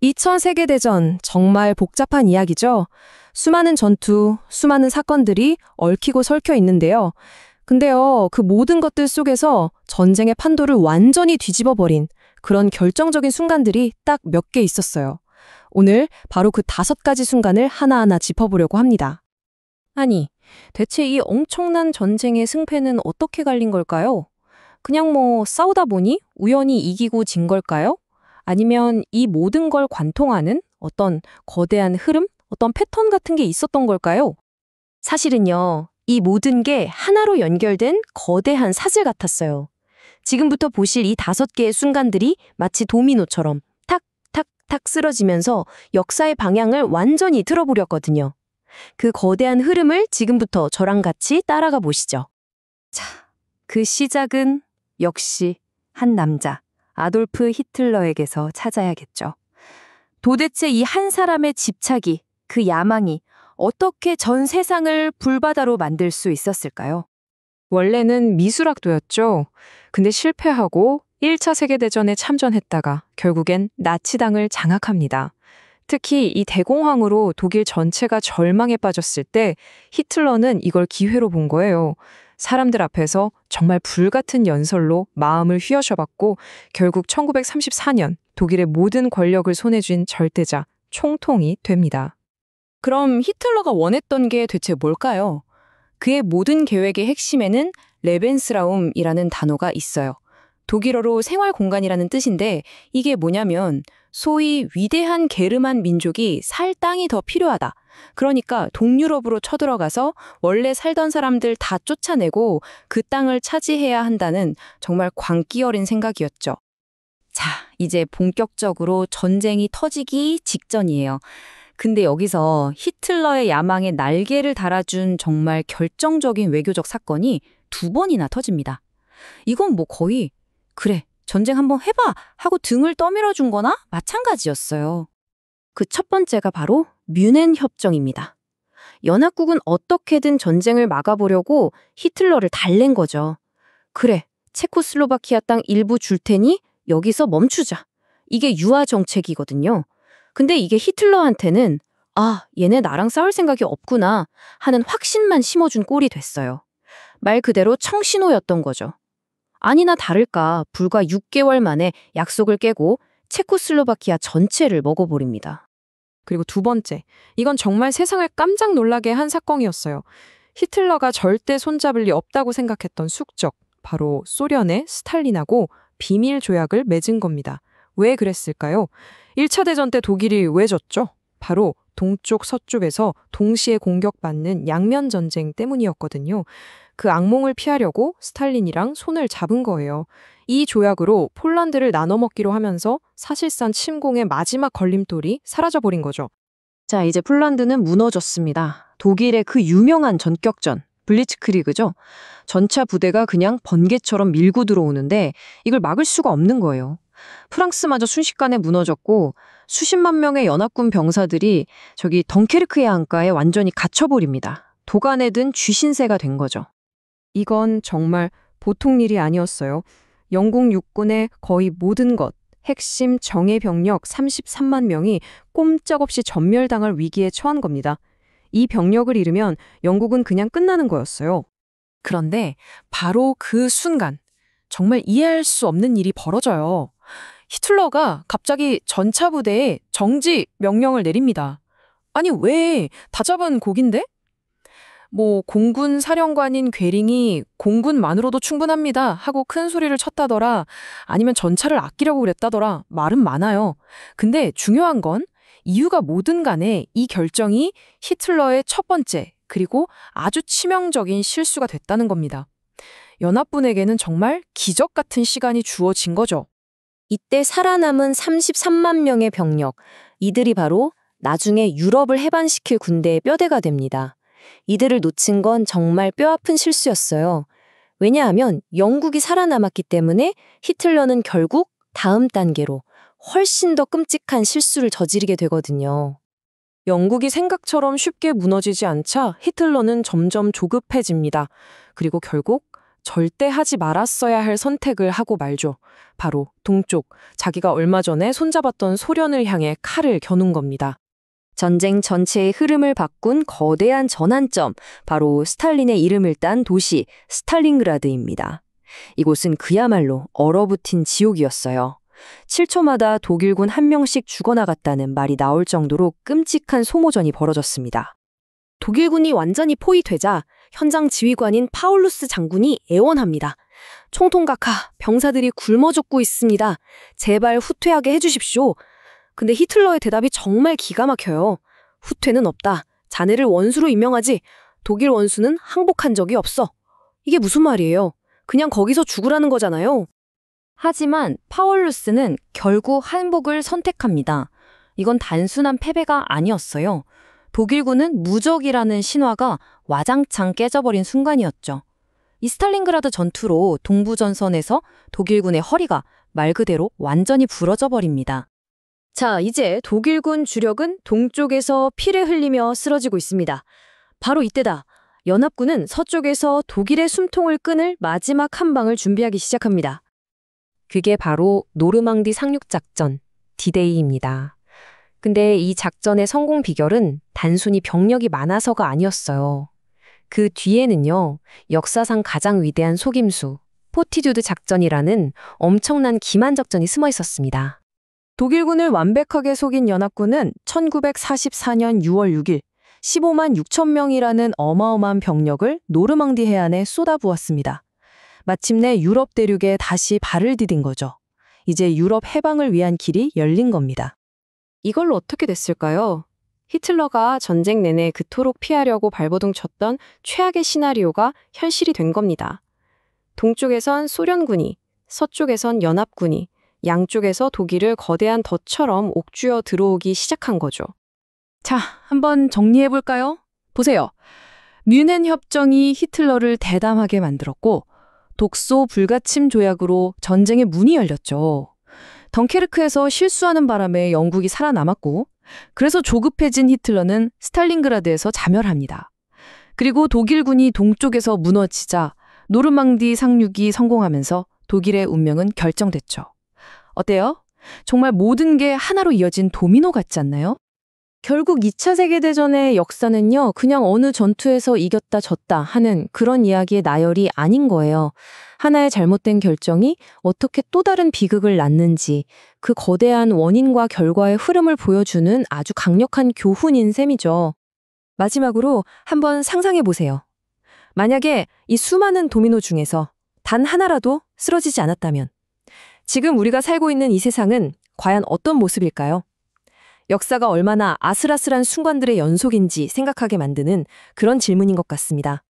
2차 세계대전 정말 복잡한 이야기죠. 수많은 전투, 수많은 사건들이 얽히고 설켜 있는데요. 근데요, 그 모든 것들 속에서 전쟁의 판도를 완전히 뒤집어버린 그런 결정적인 순간들이 딱 몇 개 있었어요. 오늘 바로 그 5가지 순간을 하나하나 짚어보려고 합니다. 아니, 대체 이 엄청난 전쟁의 승패는 어떻게 갈린 걸까요? 그냥 싸우다 보니 우연히 이기고 진 걸까요? 아니면 이 모든 걸 관통하는 어떤 거대한 흐름, 어떤 패턴 같은 게 있었던 걸까요? 사실은요, 이 모든 게 하나로 연결된 거대한 사슬 같았어요. 지금부터 보실 이 5개의 순간들이 마치 도미노처럼 탁탁탁 쓰러지면서 역사의 방향을 완전히 틀어보렸거든요. 그 거대한 흐름을 지금부터 저랑 같이 따라가 보시죠. 자, 그 시작은 역시 한 남자, 아돌프 히틀러에게서 찾아야겠죠. 도대체 이 한 사람의 집착이, 그 야망이 어떻게 전 세상을 불바다로 만들 수 있었을까요? 원래는 미술학도였죠. 근데 실패하고 1차 세계대전에 참전했다가 결국엔 나치당을 장악합니다. 특히 이 대공황으로 독일 전체가 절망에 빠졌을 때 히틀러는 이걸 기회로 본 거예요. 사람들 앞에서 정말 불같은 연설로 마음을 휘어셔봤고 결국 1934년 독일의 모든 권력을 손에 쥔 절대자, 총통이 됩니다. 그럼 히틀러가 원했던 게 대체 뭘까요? 그의 모든 계획의 핵심에는 레벤스라움이라는 단어가 있어요. 독일어로 생활 공간이라는 뜻인데 이게 뭐냐면 소위 위대한 게르만 민족이 살 땅이 더 필요하다. 그러니까 동유럽으로 쳐들어가서 원래 살던 사람들 다 쫓아내고 그 땅을 차지해야 한다는 정말 광기 어린 생각이었죠. 자, 이제 본격적으로 전쟁이 터지기 직전이에요. 근데 여기서 히틀러의 야망에 날개를 달아준 정말 결정적인 외교적 사건이 2번이나 터집니다. 이건 거의 그래, 전쟁 한번 해봐 하고 등을 떠밀어 준 거나 마찬가지였어요. 그 첫 번째가 바로 뮌헨 협정입니다. 연합국은 어떻게든 전쟁을 막아보려고 히틀러를 달랜 거죠. 그래, 체코슬로바키아 땅 일부 줄 테니 여기서 멈추자. 이게 유화 정책이거든요. 근데 이게 히틀러한테는 얘네 나랑 싸울 생각이 없구나 하는 확신만 심어준 꼴이 됐어요. 말 그대로 청신호였던 거죠. 아니나 다를까 불과 6개월 만에 약속을 깨고 체코슬로바키아 전체를 먹어버립니다. 그리고 2번째, 이건 정말 세상을 깜짝 놀라게 한 사건이었어요. 히틀러가 절대 손잡을 리 없다고 생각했던 숙적, 바로 소련의 스탈린하고 비밀 조약을 맺은 겁니다. 왜 그랬을까요? 1차 대전 때 독일이 왜 졌죠? 바로 동쪽 서쪽에서 동시에 공격받는 양면 전쟁 때문이었거든요. 그 악몽을 피하려고 스탈린이랑 손을 잡은 거예요. 이 조약으로 폴란드를 나눠먹기로 하면서 사실상 침공의 마지막 걸림돌이 사라져버린 거죠. 자, 이제 폴란드는 무너졌습니다. 독일의 그 유명한 전격전, 블리츠크리그죠. 전차 부대가 그냥 번개처럼 밀고 들어오는데 이걸 막을 수가 없는 거예요. 프랑스마저 순식간에 무너졌고 수십만 명의 연합군 병사들이 저기 덩케르크의 안가에 완전히 갇혀버립니다. 도간에 든 쥐신세가 된 거죠. 이건 정말 보통 일이 아니었어요. 영국 육군의 거의 모든 것, 핵심 정예 병력 33만 명이 꼼짝없이 전멸당할 위기에 처한 겁니다. 이 병력을 잃으면 영국은 그냥 끝나는 거였어요. 그런데 바로 그 순간 정말 이해할 수 없는 일이 벌어져요. 히틀러가 갑자기 전차 부대에 정지 명령을 내립니다. 아니 왜? 다 잡은 곡인데? 공군 사령관인 괴링이 공군만으로도 충분합니다 하고 큰 소리를 쳤다더라. 아니면 전차를 아끼려고 그랬다더라. 말은 많아요. 근데 중요한 건 이유가 뭐든 간에 이 결정이 히틀러의 첫 번째 그리고 아주 치명적인 실수가 됐다는 겁니다. 연합군에게는 정말 기적 같은 시간이 주어진 거죠. 이때 살아남은 33만 명의 병력, 이들이 바로 나중에 유럽을 해방시킬 군대의 뼈대가 됩니다. 이들을 놓친 건 정말 뼈아픈 실수였어요. 왜냐하면 영국이 살아남았기 때문에 히틀러는 결국 다음 단계로 훨씬 더 끔찍한 실수를 저지르게 되거든요. 영국이 생각처럼 쉽게 무너지지 않자 히틀러는 점점 조급해집니다. 그리고 결국 절대 하지 말았어야 할 선택을 하고 말죠. 바로 동쪽, 자기가 얼마 전에 손잡았던 소련을 향해 칼을 겨눈 겁니다. 전쟁 전체의 흐름을 바꾼 거대한 전환점, 바로 스탈린의 이름을 딴 도시 스탈린그라드입니다. 이곳은 그야말로 얼어붙은 지옥이었어요. 7초마다 독일군 한 명씩 죽어나갔다는 말이 나올 정도로 끔찍한 소모전이 벌어졌습니다. 독일군이 완전히 포위되자 현장 지휘관인 파울루스 장군이 애원합니다. 총통각하, 병사들이 굶어 죽고 있습니다. 제발 후퇴하게 해주십시오. 근데 히틀러의 대답이 정말 기가 막혀요. 후퇴는 없다. 자네를 원수로 임명하지. 독일 원수는 항복한 적이 없어. 이게 무슨 말이에요? 그냥 거기서 죽으라는 거잖아요. 하지만 파울루스는 결국 항복을 선택합니다. 이건 단순한 패배가 아니었어요. 독일군은 무적이라는 신화가 와장창 깨져버린 순간이었죠. 이 스탈린그라드 전투로 동부전선에서 독일군의 허리가 말 그대로 완전히 부러져 버립니다. 자, 이제 독일군 주력은 동쪽에서 피를 흘리며 쓰러지고 있습니다. 바로 이때다. 연합군은 서쪽에서 독일의 숨통을 끊을 마지막 한 방을 준비하기 시작합니다. 그게 바로 노르망디 상륙작전, 디데이입니다. 근데 이 작전의 성공 비결은 단순히 병력이 많아서가 아니었어요. 그 뒤에는요, 역사상 가장 위대한 속임수, 포티듀드 작전이라는 엄청난 기만작전이 숨어 있었습니다. 독일군을 완벽하게 속인 연합군은 1944년 6월 6일 15만 6천 명이라는 어마어마한 병력을 노르망디 해안에 쏟아부었습니다. 마침내 유럽 대륙에 다시 발을 디딘 거죠. 이제 유럽 해방을 위한 길이 열린 겁니다. 이걸로 어떻게 됐을까요? 히틀러가 전쟁 내내 그토록 피하려고 발버둥 쳤던 최악의 시나리오가 현실이 된 겁니다. 동쪽에선 소련군이, 서쪽에선 연합군이, 양쪽에서 독일을 거대한 덫처럼 옥죄어 들어오기 시작한 거죠. 자, 한번 정리해볼까요? 보세요. 뮌헨 협정이 히틀러를 대담하게 만들었고 독소 불가침 조약으로 전쟁의 문이 열렸죠. 덩케르크에서 실수하는 바람에 영국이 살아남았고 그래서 조급해진 히틀러는 스탈린그라드에서 자멸합니다. 그리고 독일군이 동쪽에서 무너지자 노르망디 상륙이 성공하면서 독일의 운명은 결정됐죠. 어때요? 정말 모든 게 하나로 이어진 도미노 같지 않나요? 결국 2차 세계대전의 역사는요, 그냥 어느 전투에서 이겼다 졌다 하는 그런 이야기의 나열이 아닌 거예요. 하나의 잘못된 결정이 어떻게 또 다른 비극을 낳는지 그 거대한 원인과 결과의 흐름을 보여주는 아주 강력한 교훈인 셈이죠. 마지막으로 한번 상상해 보세요. 만약에 이 수많은 도미노 중에서 단 하나라도 쓰러지지 않았다면 지금 우리가 살고 있는 이 세상은 과연 어떤 모습일까요? 역사가 얼마나 아슬아슬한 순간들의 연속인지 생각하게 만드는 그런 질문인 것 같습니다.